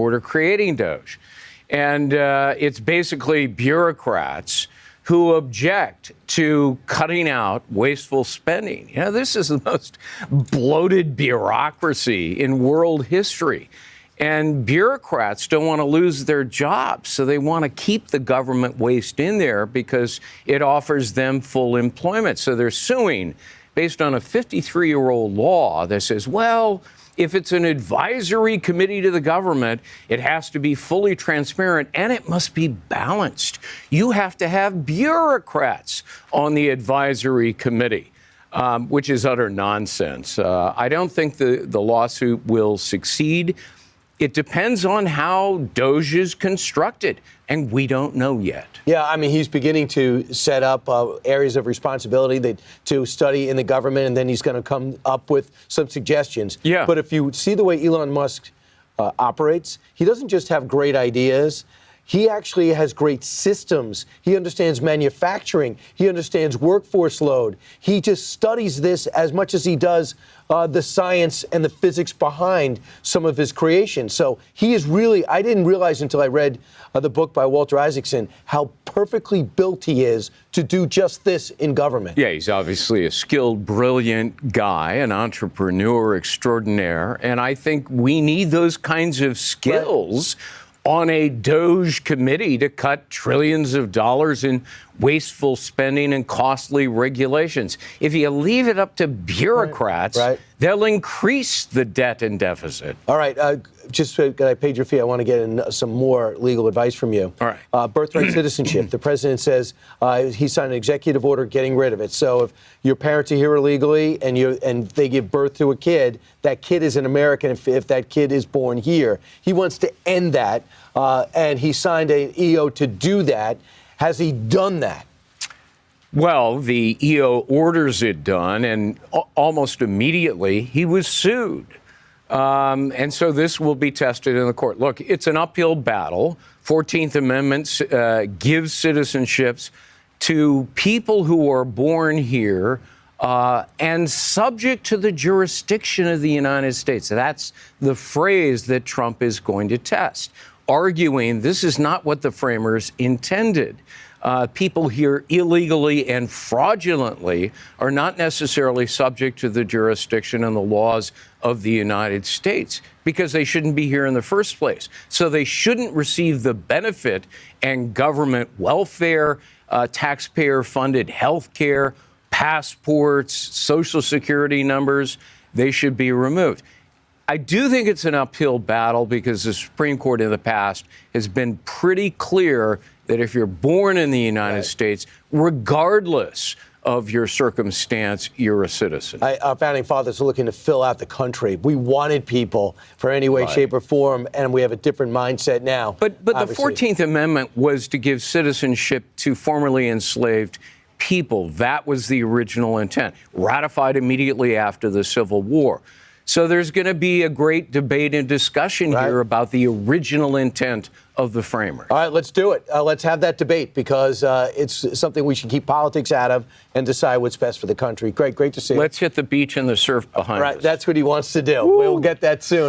order creating DOGE. And it's basically bureaucrats who object to cutting out wasteful spending. You know, this is the most bloated bureaucracy in world history. And bureaucrats don't want to lose their jobs, so they want to keep the government waste in there because it offers them full employment. So they're suing based on a 53-year-old law that says, well, if it's an advisory committee to the government, it has to be fully transparent and it must be balanced. You have to have bureaucrats on the advisory committee, which is utter nonsense. I don't think the lawsuit will succeed. It depends on how DOGE is constructed, and we don't know yet. Yeah, I mean, he's beginning to set up areas of responsibility to study in the government, and then he's going to come up with some suggestions. Yeah. But if you see the way Elon Musk operates, he doesn't just have great ideas. He actually has great systems. He understands manufacturing. He understands workforce load. He just studies this as much as he does the science and the physics behind some of his creations. So he is really, I didn't realize until I read the book by Walter Isaacson, how perfectly built he is to do just this in government. Yeah, he's obviously a skilled, brilliant guy, an entrepreneur extraordinaire. And I think we need those kinds of skills on a DOGE committee to cut trillions of dollars in wasteful spending and costly regulations. If you leave it up to bureaucrats, they'll increase the debt and deficit. All right. Just I paid your fee. I want to get in some more legal advice from you. All right. Birthright citizenship. The president says he signed an executive order getting rid of it. So if your parents are here illegally and they give birth to a kid, that kid is an American if that kid is born here. He wants to end that, and he signed an EO to do that. Has he done that? Well, the EO orders it done, and almost immediately he was sued. And so this will be tested in the court. Look, it's an uphill battle. 14th Amendment gives citizenships to people who are born here and subject to the jurisdiction of the United States. That's the phrase that Trump is going to test, arguing this is not what the framers intended. People here illegally and fraudulently are not necessarily subject to the jurisdiction and the laws of the United States because they shouldn't be here in the first place. So they shouldn't receive the benefit and government welfare, taxpayer-funded health care, passports, Social Security numbers. They should be removed. I do think it's an uphill battle because the Supreme Court in the past has been pretty clear that if you're born in the United States, regardless of your circumstance, you're a citizen. Our founding fathers are looking to fill out the country. We wanted people for any way, shape, or form, and we have a different mindset now. But the 14th Amendment was to give citizenship to formerly enslaved people. That was the original intent, ratified immediately after the Civil War. So there's going to be a great debate and discussion here about the original intent of the framers. All right, let's do it. Let's have that debate because it's something we should keep politics out of and decide what's best for the country. Great to see you. Let's hit the beach and the surf behind us. That's what he wants to do. We'll get that soon.